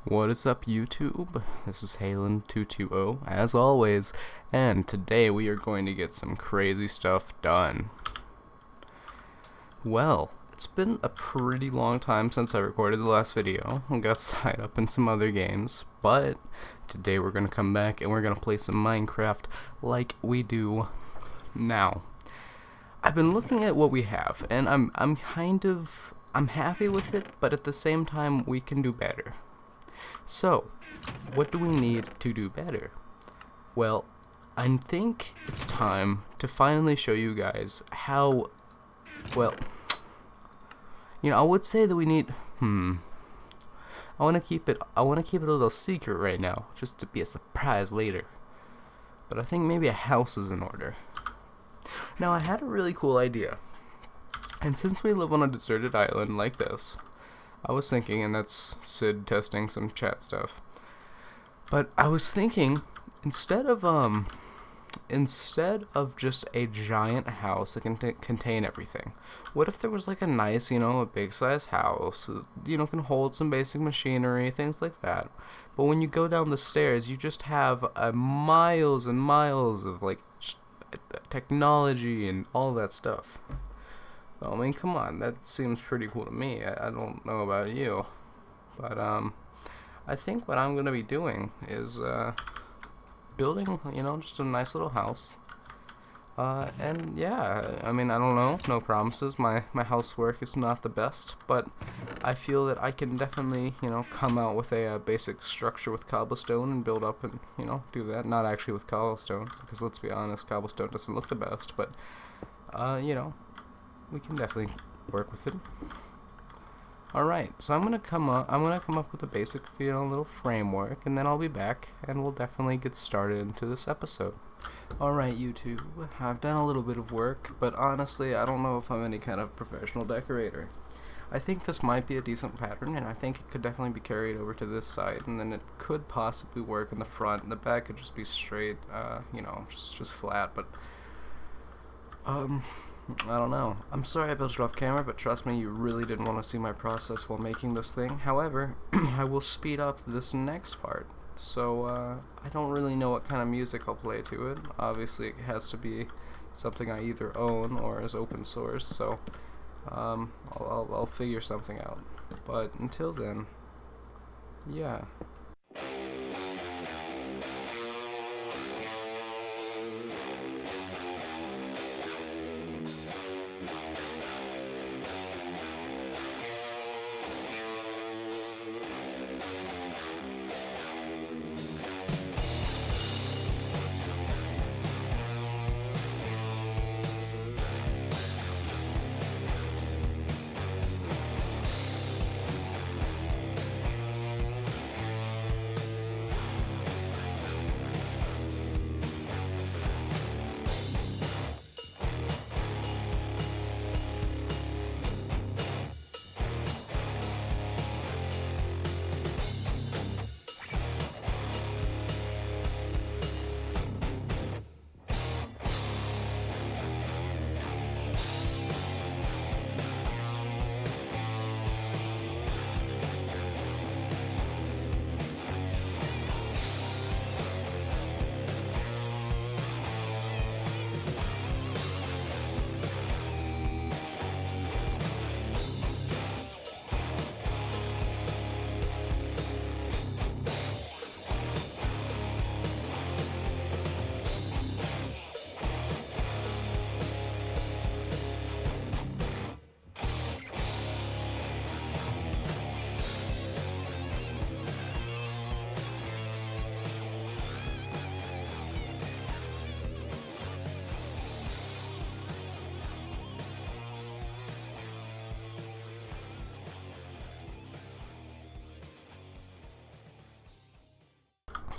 What is up, YouTube? This is Halen220 as always, and today we are going to get some crazy stuff done. Well, it's been a pretty long time since I recorded the last video. I got tied up in some other games, but today we're going to come back and we're going to play some Minecraft like we do now. I've been looking at what we have, and I'm happy with it, but at the same time we can do better. So, what do we need to do better? Well, I think it's time to finally show you guys how, well, I would say that we need, I want to keep it a little secret right now, just to be a surprise later. But I think maybe a house is in order. Now, I had a really cool idea. And since we live on a deserted island like this, I was thinking, and that's Sid testing some chat stuff, but I was thinking, instead of just a giant house that can contain everything, what if there was like a nice, a big size house, can hold some basic machinery, things like that, but when you go down the stairs, you just have miles and miles of like technology and all that stuff. I mean, come on, that seems pretty cool to me. I don't know about you, but I think what I'm going to be doing is building, just a nice little house. And yeah, I mean, I don't know, no promises. My housework is not the best, but I feel that I can definitely, come out with a basic structure with cobblestone and build up and, do that. Not actually with cobblestone, because let's be honest, cobblestone doesn't look the best, but, we can definitely work with it. Alright, so I'm gonna come up with a basic, little framework, and then I'll be back, and we'll definitely get started into this episode. Alright, YouTube, I've done a little bit of work, but honestly, I don't know if I'm any kind of professional decorator. I think this might be a decent pattern, and I think it could definitely be carried over to this side, and then it could possibly work in the front, and the back could just be straight, just flat, but, I don't know. I'm sorry I built it off camera, but trust me, you really didn't want to see my process while making this thing. However, I will speed up this next part. So, I don't really know what kind of music I'll play to it. Obviously, it has to be something I either own or is open source, so, I'll figure something out. But until then, yeah.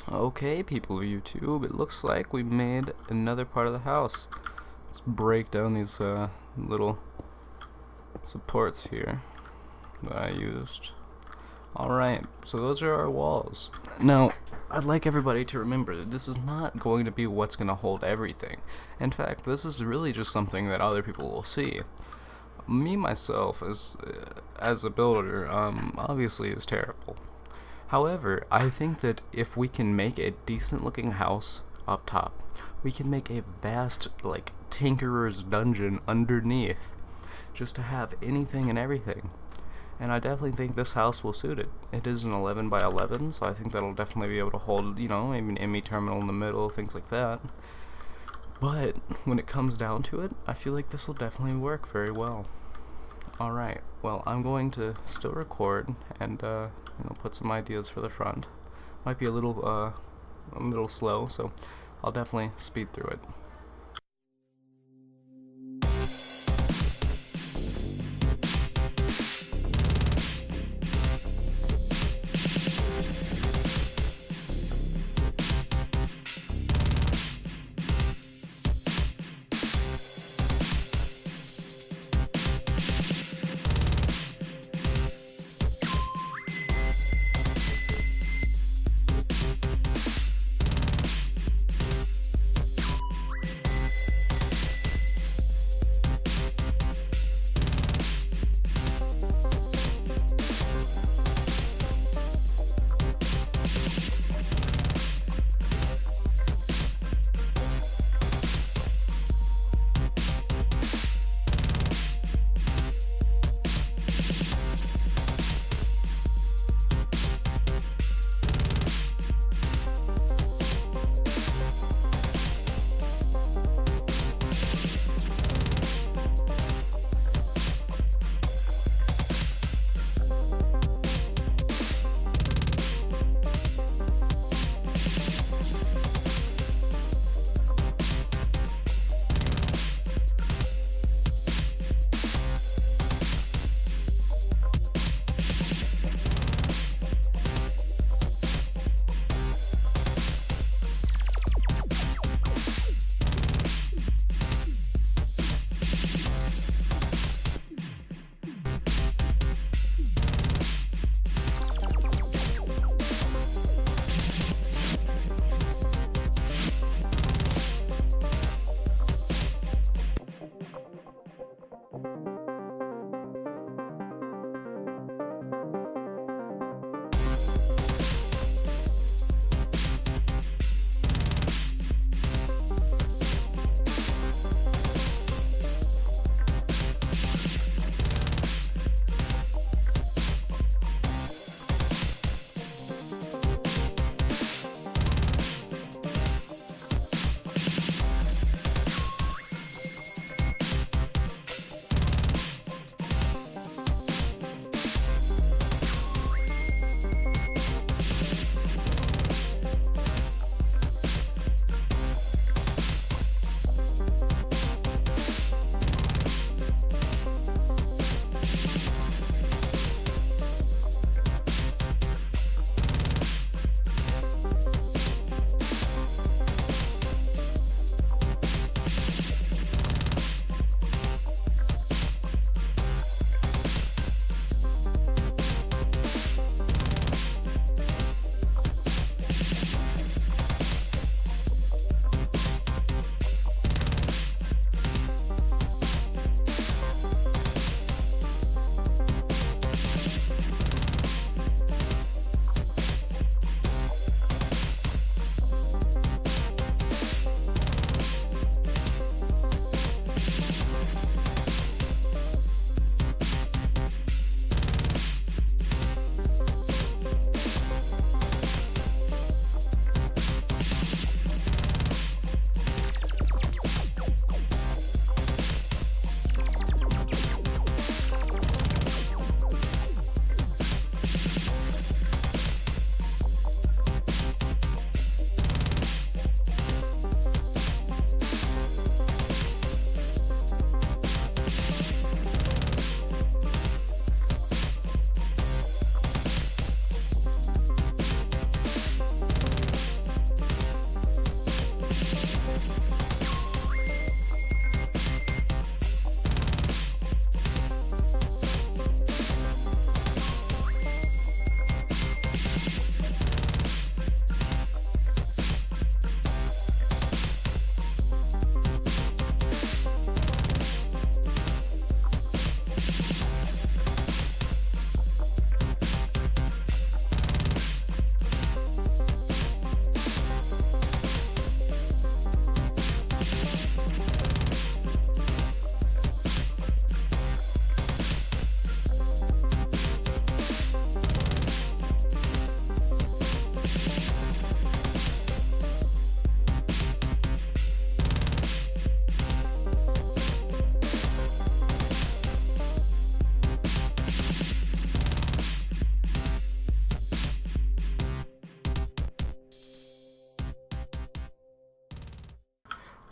Okay, people of YouTube, it looks like we made another part of the house. Let's break down these little supports here that I used. Alright, so those are our walls. Now, I'd like everybody to remember that this is not going to be what's going to hold everything. In fact, this is really just something that other people will see. Me, myself, as a builder, obviously is terrible. However, I think that if we can make a decent looking house up top, we can make a vast, like, tinkerer's dungeon underneath, just to have anything and everything. And I definitely think this house will suit it. It is an 11 by 11, so I think that'll definitely be able to hold, you know, maybe an ME terminal in the middle, things like that. But when it comes down to it, I feel like this will definitely work very well. Alright, well, I'm going to still record and, put some ideas for the front. Might be a little slow, so I'll definitely speed through it.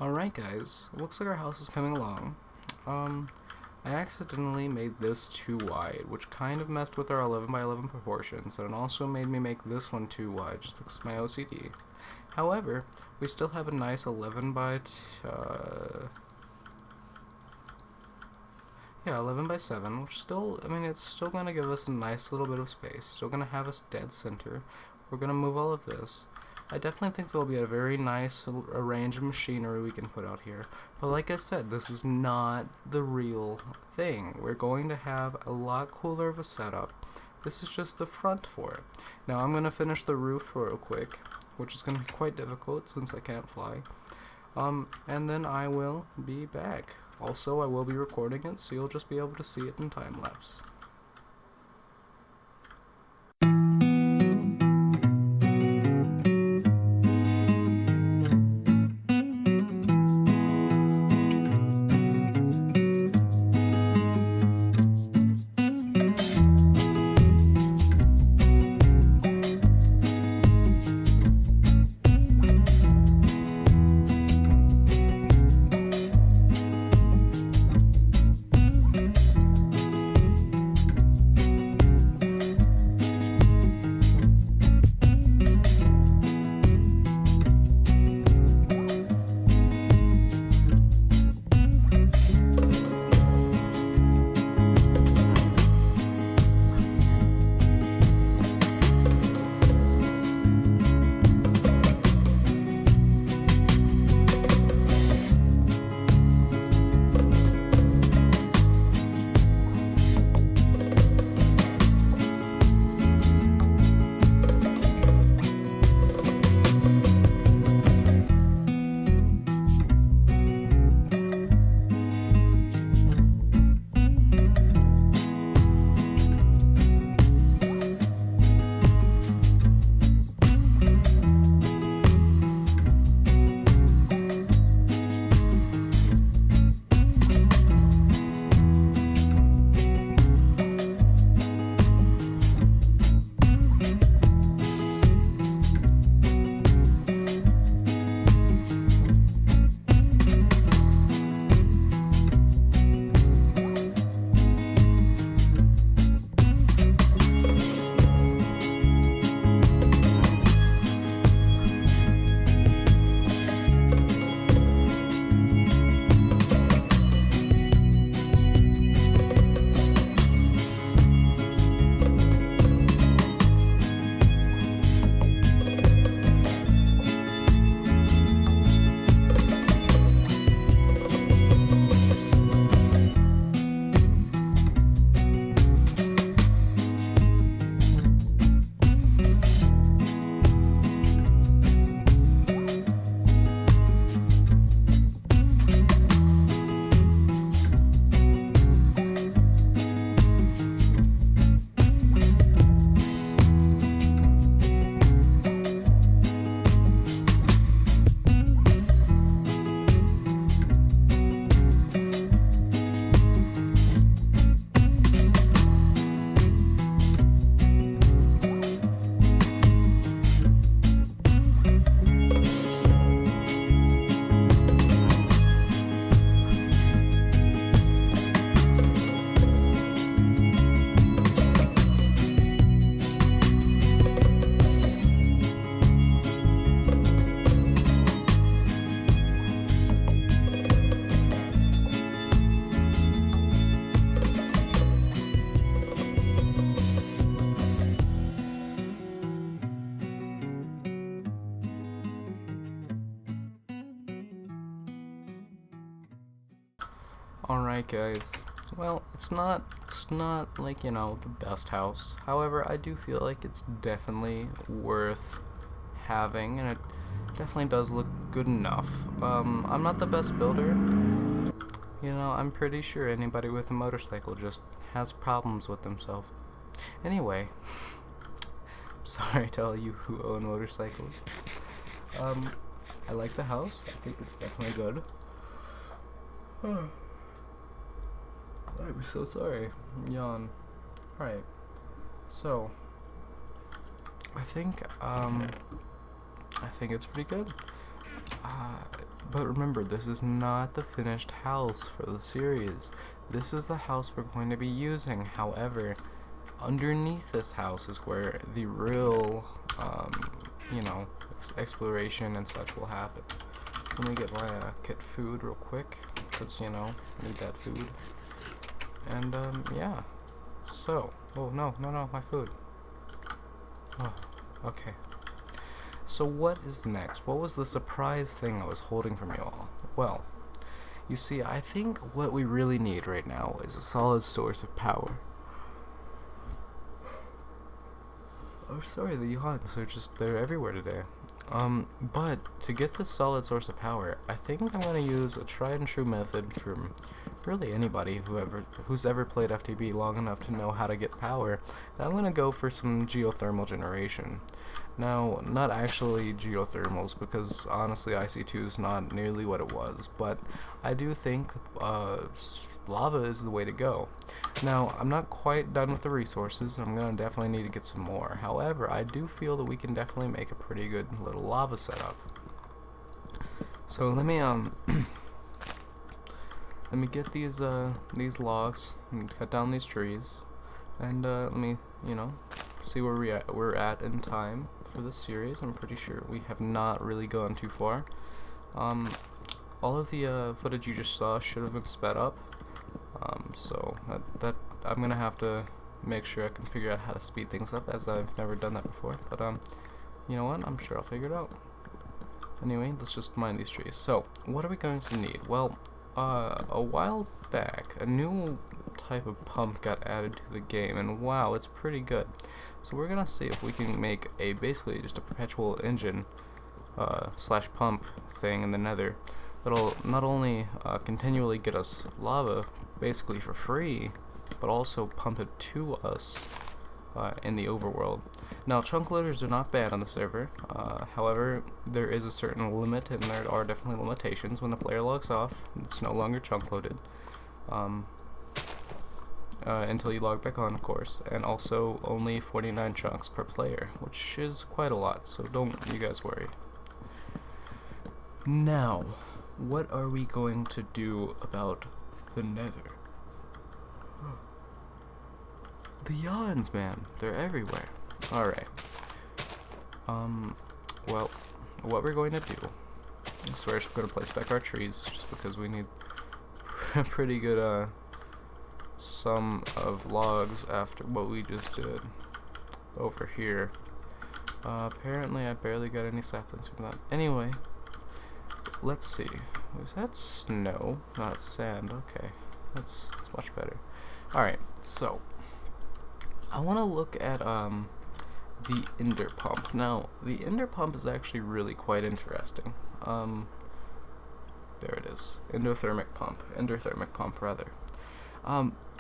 Alright guys, it looks like our house is coming along. I accidentally made this too wide, which kind of messed with our 11 by 11 proportions, and it also made me make this one too wide, just because of my OCD. However, we still have a nice 11 by 7, which still, I mean, it's still going to give us a nice little bit of space. Still going to have us dead center. We're going to move all of this. I definitely think there will be a very nice range of machinery we can put out here. But like I said, this is not the real thing. We're going to have a lot cooler of a setup. This is just the front for it. Now I'm going to finish the roof real quick, which is going to be quite difficult since I can't fly. And then I will be back. Also, I will be recording it, so you'll just be able to see it in time lapse. Alright guys, well, it's not like, you know, the best house. However, I do feel like it's definitely worth having, and it definitely does look good enough. I'm not the best builder. You know, I'm pretty sure anybody with a motorcycle just has problems with themselves. Anyway, I'm sorry to all you who own motorcycles. I like the house. I think it's definitely good. I'm so sorry. Yawn. Alright. So I think it's pretty good. But remember, this is not the finished house for the series. This is the house we're going to be using. However, underneath this house is where the real, you know, exploration and such will happen. So let me get my kit food real quick, because, you know, I need that food. And, yeah. So, oh, no, my food. Oh, okay. So what is next? What was the surprise thing I was holding from you all? Well, you see, I think what we really need right now is a solid source of power. I'm sorry, the yawns are they're everywhere today. But to get this solid source of power, I think I'm going to use a tried and true method from really anybody who's ever played FTB long enough to know how to get power. And I'm going to go for some geothermal generation. Now, not actually geothermals, because honestly IC2 is not nearly what it was, but I do think lava is the way to go. Now, I'm not quite done with the resources, I'm going to definitely need to get some more. However, I do feel that we can definitely make a pretty good little lava setup. So let me let me get these logs and cut down these trees, and let me, you know, see where we're at in time for this series. I'm pretty sure we have not really gone too far. All of the footage you just saw should have been sped up. So that I'm gonna have to make sure I can figure out how to speed things up, as I've never done that before. But you know what? I'm sure I'll figure it out. Anyway, let's just mine these trees. So, what are we going to need? Well, a while back, a new type of pump got added to the game, and wow, it's pretty good. So we're gonna see if we can make a basically just a perpetual engine slash pump thing in the nether that'll not only continually get us lava basically for free, but also pump it to us in the overworld. Now, chunk loaders are not bad on the server, however, there is a certain limit, and there are definitely limitations. When the player logs off, it's no longer chunk loaded. Until you log back on, of course, and also only 49 chunks per player, which is quite a lot, so don't you guys worry. Now, what are we going to do about the nether? The yawns, man, they're everywhere. Alright. Well, what we're going to do is we're going to place back our trees, just because we need a pretty good, sum of logs after what we just did over here. Apparently I barely got any saplings from that. Anyway, let's see. Was that snow? Not sand. Okay, that's much better. Alright, so I want to look at the ender pump. Now, the ender pump is actually really quite interesting. There it is. Endothermic pump rather.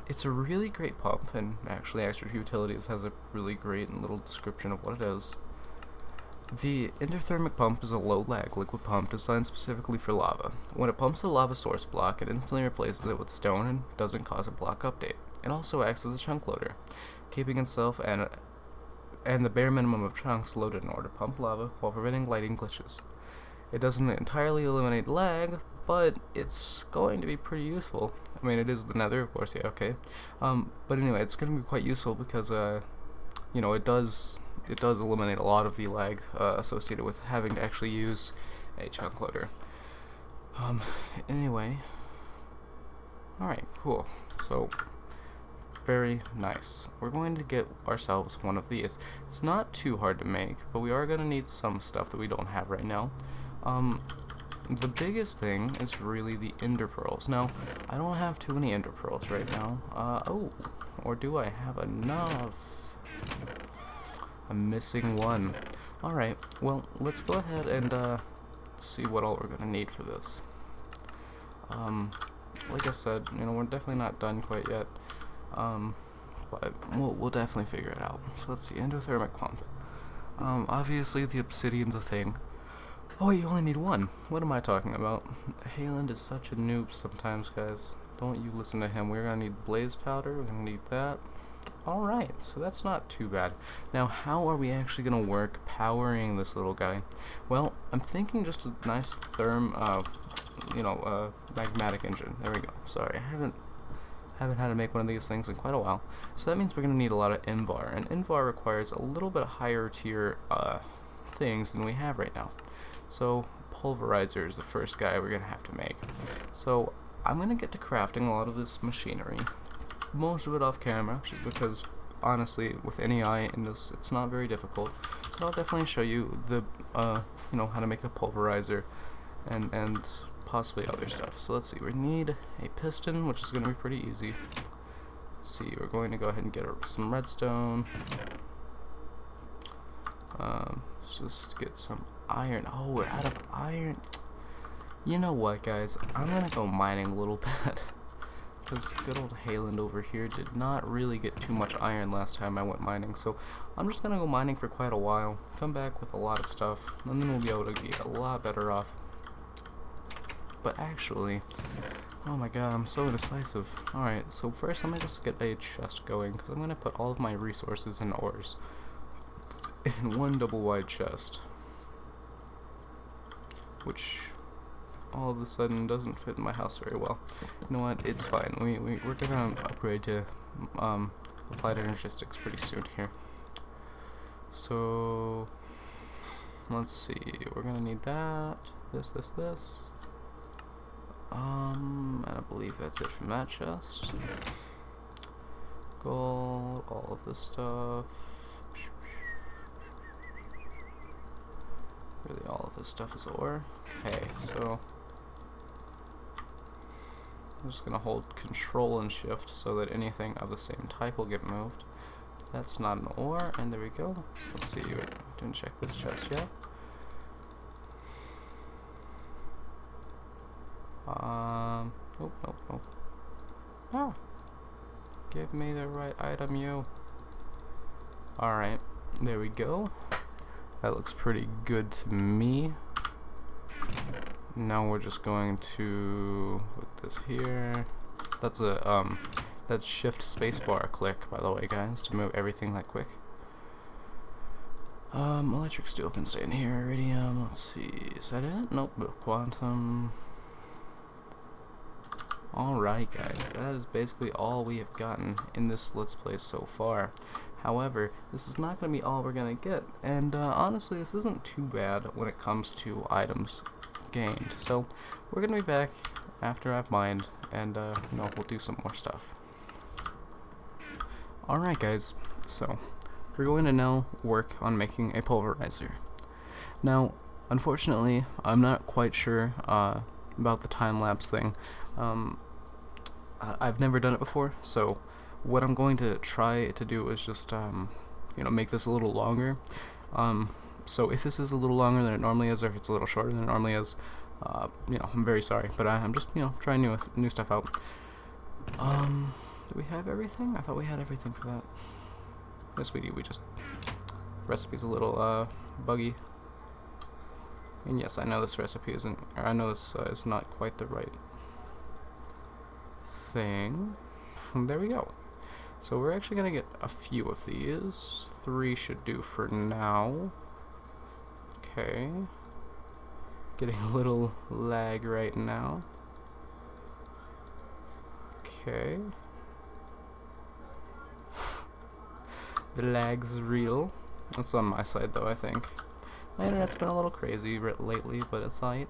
It's a really great pump, and actually Extra Utilities has a really great little description of what it is. The endothermic pump is a low-lag liquid pump designed specifically for lava. When it pumps the lava source block, it instantly replaces it with stone and doesn't cause a block update. It also acts as a chunk loader, keeping itself and the bare minimum of chunks loaded in order to pump lava while preventing lighting glitches. It doesn't entirely eliminate lag, but it's going to be pretty useful. I mean, it is the nether, of course, yeah, okay. But anyway, it's going to be quite useful because, you know, it does eliminate a lot of the lag associated with having to actually use a chunk loader. Anyway, alright, cool. So, very nice. We're going to get ourselves one of these. It's not too hard to make, but we are going to need some stuff that we don't have right now. The biggest thing is really the ender pearls. Now, I don't have too many ender pearls right now. Oh, or do I have enough? I'm missing one. Alright, well, let's go ahead and see what all we're gonna need for this. Like I said, you know, we're definitely not done quite yet. But we'll definitely figure it out. So let's see, endothermic pump. Obviously the obsidian's a thing. Oh wait, you only need one. What am I talking about? Hayland is such a noob sometimes, guys. Don't you listen to him. We're gonna need blaze powder, we're gonna need that. Alright, so that's not too bad. Now, how are we actually going to work powering this little guy? Well, I'm thinking just a nice magmatic engine. There we go. Sorry, I haven't had to make one of these things in quite a while. So that means we're going to need a lot of Invar, and Invar requires a little bit higher tier things than we have right now. So pulverizer is the first guy we're going to have to make. So I'm going to get to crafting a lot of this machinery. Most of it off camera, just because honestly with NEI in this it's not very difficult, but I'll definitely show you the how to make a pulverizer and possibly other stuff. So let's see, we need a piston, which is going to be pretty easy. Let's see, we're going to go ahead and get some redstone. Let's just get some iron. Oh, we're out of iron. You know what, guys, I'm gonna go mining a little bit. Because good old Hayland over here did not really get too much iron last time I went mining, so I'm just gonna go mining for quite a while, come back with a lot of stuff, and then we'll be able to get a lot better off. But actually, oh my god, I'm so indecisive. Alright, so first I'm gonna just get a chest going, because I'm gonna put all of my resources and ores in one double wide chest, which all of a sudden doesn't fit in my house very well. You know what, it's fine. We're gonna upgrade to applied energistics pretty soon here. So let's see, we're gonna need that, this, and I believe that's it from that chest. Gold, all of this stuff. Really all of this stuff is ore. Okay, so I'm just gonna hold Control and Shift so that anything of the same type will get moved. That's not an ore, and there we go. Let's see, we didn't check this chest yet. Nope. Ah! Give me the right item, you. Alright, there we go. That looks pretty good to me. Now we're just going to put this here. That's a that's shift spacebar click, by the way, guys, to move everything that quick. Electric steel can stay in here. Iridium, let's see, is that it? Nope, quantum. Alright, guys, that is basically all we have gotten in this Let's Play so far. However, this is not going to be all we're going to get, and honestly, this isn't too bad when it comes to items gained. So we're going to be back after I've mined, and we'll do some more stuff. Alright, guys, so we're going to now work on making a pulverizer. Now, unfortunately, I'm not quite sure about the time-lapse thing. I've never done it before, so what I'm going to try to do is just make this a little longer. So if this is a little longer than it normally is, or if it's a little shorter than it normally is, I'm very sorry, but I'm just trying new stuff out. Do we have everything? I thought we had everything for that. Yes, we do. We just recipe's a little buggy. And yes, I know this recipe isn't, or I know this is not quite the right thing. And there we go. So we're actually gonna get a few of these. 3 should do for now. Okay. Getting a little lag right now. Okay. The lag's real. That's on my side though, I think. My internet's been a little crazy lately, but it's alright.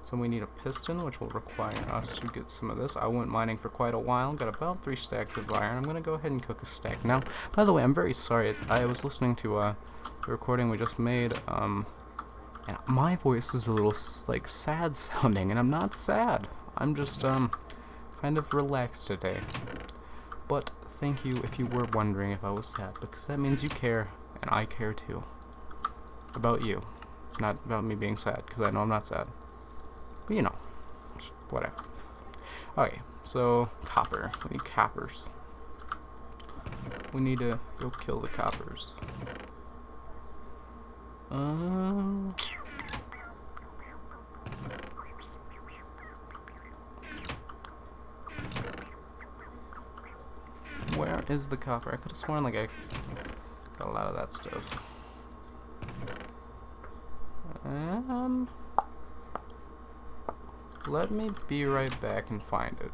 So we need a piston, which will require us to get some of this. I went mining for quite a while, got about 3 stacks of iron. I'm gonna go ahead and cook a stack. Now, by the way, I'm very sorry. I was listening to the recording we just made, and my voice is a little like sad sounding, and I'm not sad. I'm just kind of relaxed today. But thank you if you were wondering if I was sad, because that means you care, and I care too. About you, not about me being sad, because I know I'm not sad. But whatever. Okay, so copper. We need coppers. We need to go kill the coppers. Where is the copper? I could have sworn like I got a lot of that stuff. And let me be right back and find it.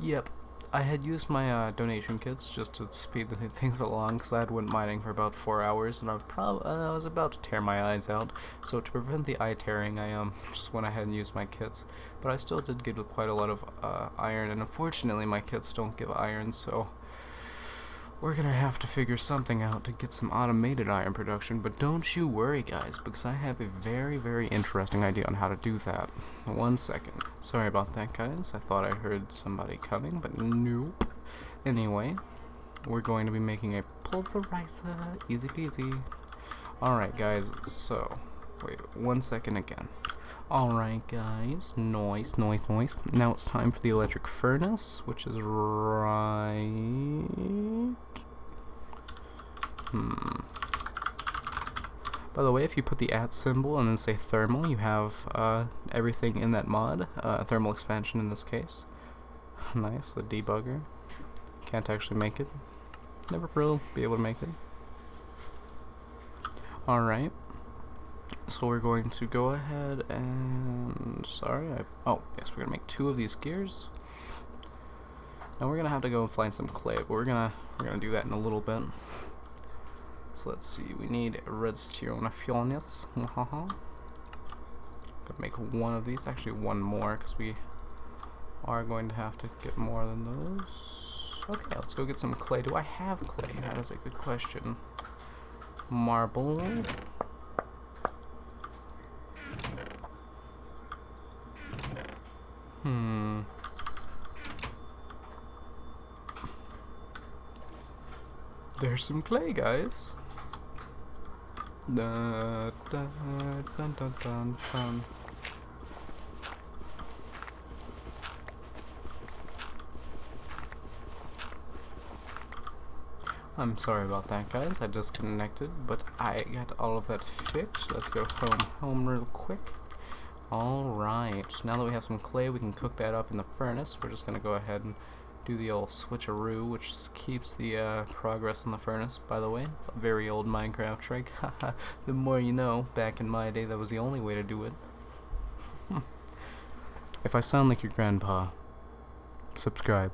Yep, I had used my donation kits just to speed the things along, because I had went mining for about 4 hours, and I was about to tear my eyes out. So to prevent the eye tearing, I just went ahead and used my kits. But I still did get quite a lot of iron, and unfortunately my kits don't give iron, so we're gonna have to figure something out to get some automated iron production. But don't you worry, guys, because I have a very, very interesting idea on how to do that. 1 second. Sorry about that, guys. I thought I heard somebody coming, but nope. Anyway, we're going to be making a pulverizer. Easy peasy. Alright, guys, so wait 1 second again. Alright, guys, noise. Now it's time for the electric furnace, which is right... By the way, if you put the @ symbol and then say thermal, you have everything in that mod. Thermal expansion in this case. Nice, the debugger. Can't actually make it. Never will be able to make it. Alright. So we're going to go ahead and... oh, yes, we're going to make 2 of these gears. Now we're going to have to go and find some clay, but we're gonna do that in a little bit. So let's see, we need redstone furnace. Gonna make 1 of these, actually 1 more, because we are going to have to get more than those. Okay, let's go get some clay. Do I have clay? That is a good question. Marble. There's some clay, guys. Dun, dun, dun, dun, dun, dun. I'm sorry about that, guys. I disconnected, but I got all of that fixed. Let's go home real quick. Alright, now that we have some clay, we can cook that up in the furnace. We're just gonna go ahead and do the old switcheroo, which keeps the progress in the furnace, by the way. It's a very old Minecraft trick. The more you know. Back in my day, that was the only way to do it. If I sound like your grandpa, subscribe.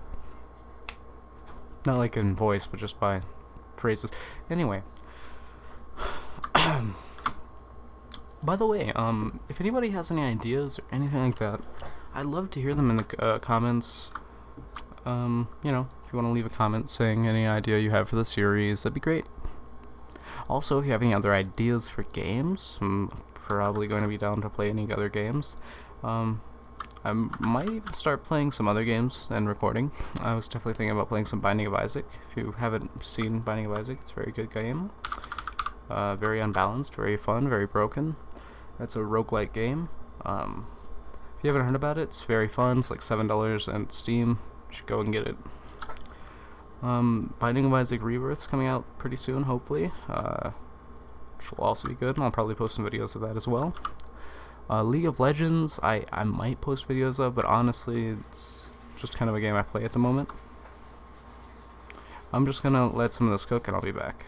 Not like in voice, but just by phrases. Anyway. By the way, if anybody has any ideas or anything like that, I'd love to hear them in the comments. You know, if you want to leave a comment saying any idea you have for the series, that'd be great. Also, if you have any other ideas for games, I'm probably going to be down to play any other games. I might even start playing some other games and recording. I was definitely thinking about playing some Binding of Isaac. If you haven't seen Binding of Isaac, it's a very good game. Very unbalanced, very fun, very broken. It's a roguelike game. If you haven't heard about it, it's very fun. It's like $7 on Steam. You should go and get it. Binding of Isaac Rebirth's coming out pretty soon, hopefully. Which will also be good, and I'll probably post some videos of that as well. League of Legends, I might post videos of, but honestly, it's just kind of a game I play at the moment. I'm just gonna let some of this cook, and I'll be back.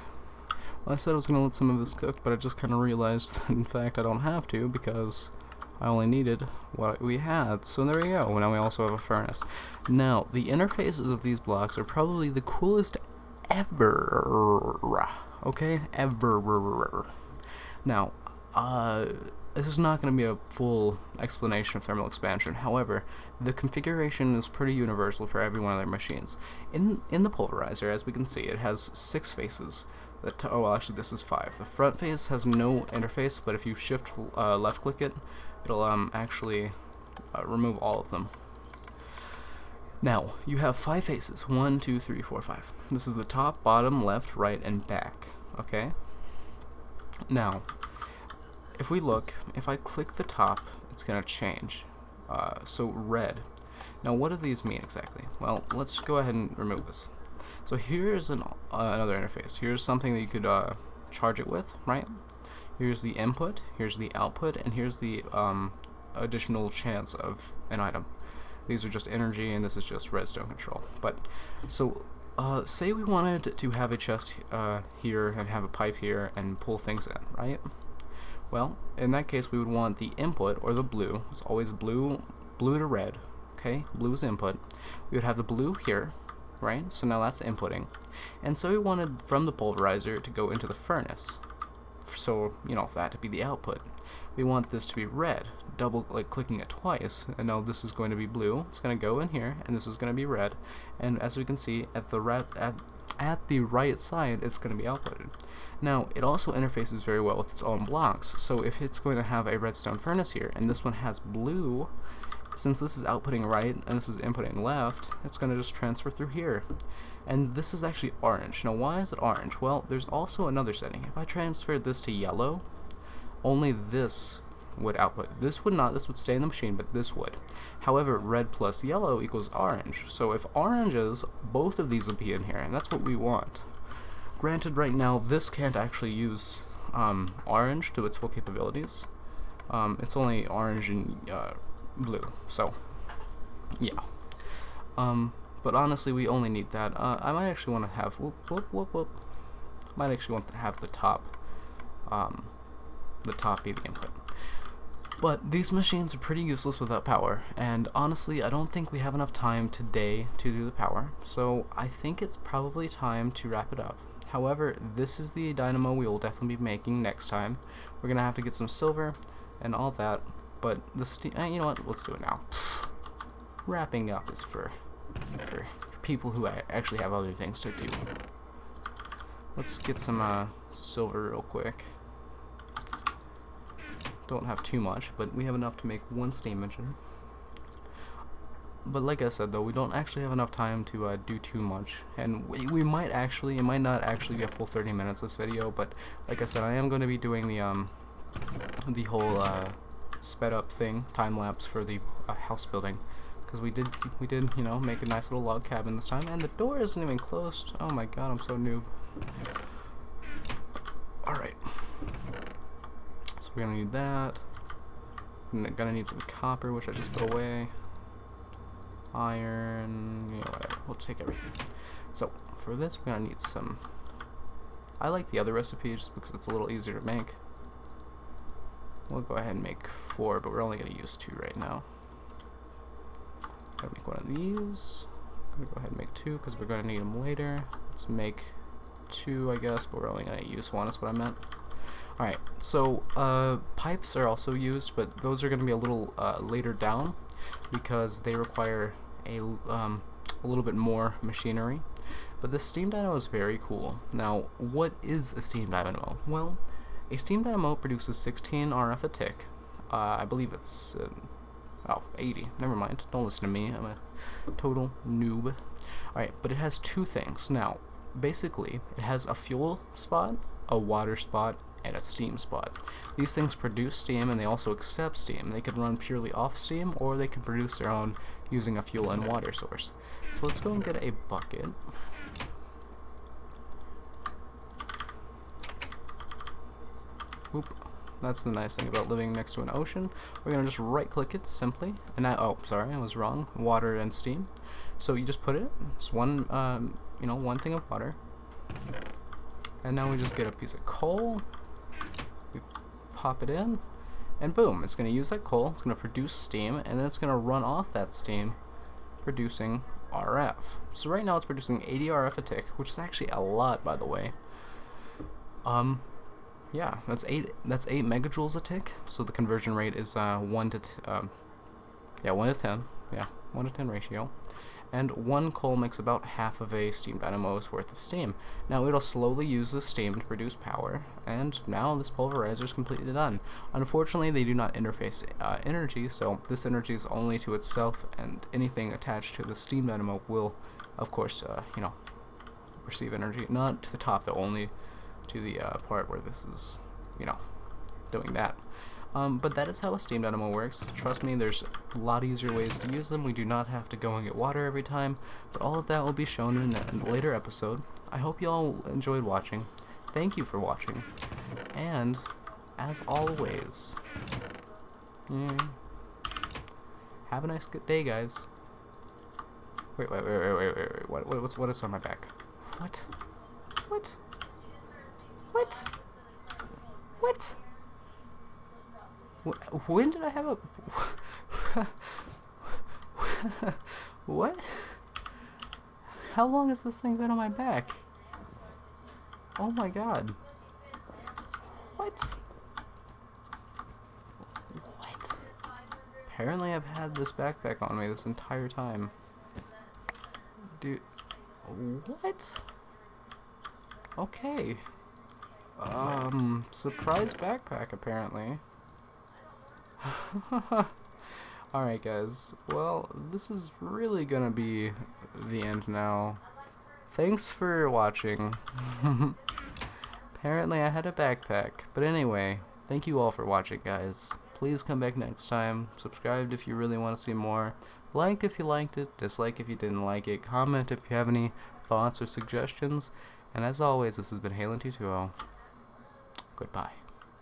Well, I said I was gonna let some of this cook, but I just kind of realized that, in fact, I don't have to, because I only needed what we had. So there we go. Now we also have a furnace. Now, the interfaces of these blocks are probably the coolest ever. Okay? Ever. Now, this is not going to be a full explanation of thermal expansion. However, the configuration is pretty universal for every one of their machines. In the pulverizer, as we can see, it has 6 faces. Oh, well, actually, this is 5. The front face has no interface, but if you shift left-click it, it'll actually remove all of them. Now, you have 5 faces. 1, 2, 3, 4, 5. This is the top, bottom, left, right, and back. Okay? Now, if we look, if I click the top, it's going to change. So red. Now, what do these mean exactly? Well, let's go ahead and remove this. So here's another interface. Here's something that you could charge it with, right? Here's the input, here's the output, and here's the additional chance of an item. These are just energy, and this is just redstone control. But, so, say we wanted to have a chest here and have a pipe here and pull things in, right? Well, in that case, we would want the input, or the blue. It's always blue to red. Okay, blue is input. We would have the blue here, right? So now that's inputting. And so we wanted from the pulverizer to go into the furnace. So, you know, that to be the output. We want this to be red, clicking it twice, and now this is going to be blue. It's going to go in here, and this is going to be red. And as we can see, at the right side, it's going to be outputted. Now, it also interfaces very well with its own blocks. So if it's going to have a redstone furnace here, and this one has blue, since this is outputting right and this is inputting left, it's going to just transfer through here. And this is actually orange. Now, why is it orange? Well, there's also another setting. If I transferred this to yellow, only this would output. This would not. This would stay in the machine, but this would. However, red plus yellow equals orange. So if orange is, both of these would be in here, and that's what we want. Granted, right now, this can't actually use orange to its full capabilities. It's only orange and blue, so yeah. But honestly, we only need that. I might actually want to have might actually want to have the top be the input. But these machines are pretty useless without power, and honestly, I don't think we have enough time today to do the power, so I think it's probably time to wrap it up. However, this is the dynamo we will definitely be making next time. We're gonna have to get some silver and all that, but the you know what? Let's do it now. Wrapping up is for people who actually have other things to do. Let's get some silver real quick. Don't have too much, but we have enough to make one steam engine. But like I said, though, we don't actually have enough time to do too much, and we might actually, it might not actually be a full 30 minutes this video, but like I said, I am going to be doing the whole sped up thing, time lapse for the house building, because we did you know, make a nice little log cabin this time, and the door isn't even closed. Oh my god, I'm so noob. All right. We're gonna need that. I'm gonna need some copper, which I just put away. Iron, you know, whatever. We'll take everything. So for this, we're gonna need some. I like the other recipe just because it's a little easier to make. We'll go ahead and make 4, but we're only gonna use 2 right now. Gotta make one of these. I'm gonna go ahead and make 2 because we're gonna need them later. Let's make 2, I guess, but we're only gonna use 1. That's what I meant. Alright, so pipes are also used, but those are going to be a little later down because they require a little bit more machinery. But the steam dynamo is very cool. Now, what is a steam dynamo? Well, a steam dynamo produces 16 RF a tick. I believe it's 80. Never mind. Don't listen to me. I'm a total noob. Alright, but it has 2 things. Now, basically, it has a fuel spot, a water spot, and a steam spot. These things produce steam, and they also accept steam. They can run purely off steam, or they can produce their own using a fuel and water source. So let's go and get a bucket. Oop. That's the nice thing about living next to an ocean. We're gonna just right-click it simply, and oh, sorry, I was wrong. Water and steam. So you just put it. It's one, you know, one thing of water, and now we just get a piece of coal. We pop it in, and boom, it's going to use that coal, it's going to produce steam, and then it's going to run off that steam, producing RF. So right now it's producing 80 RF a tick, which is actually a lot, by the way. Yeah, that's 8 megajoules a tick, so the conversion rate is 1 to 10, yeah, 1 to 10 ratio. And 1 coal makes about half of a steam dynamo's worth of steam. Now it'll slowly use the steam to produce power, and now this pulverizer is completely done. Unfortunately, they do not interface energy, so this energy is only to itself, and anything attached to the steam dynamo will, of course, you know, receive energy. Not to the top, though, only to the part where this is, you know, doing that. But that is how a steam dynamo works. Trust me, there's a lot easier ways to use them. We do not have to go and get water every time, but all of that will be shown in a later episode. I hope you all enjoyed watching. Thank you for watching. And, as always, have a nice good day, guys. Wait. What is on my back? What? What? What? What? When did I have a... What? How long has this thing been on my back? Oh my god. What? What? Apparently I've had this backpack on me this entire time. Dude. What? Okay. Surprise backpack apparently. Alright guys, well, this is really gonna be the end now. Thanks for watching. Apparently I had a backpack. But anyway, thank you all for watching guys. Please come back next time. Subscribe if you really want to see more. Like if you liked it, dislike if you didn't like it, comment if you have any thoughts or suggestions. And as always, this has been Halen220. Goodbye.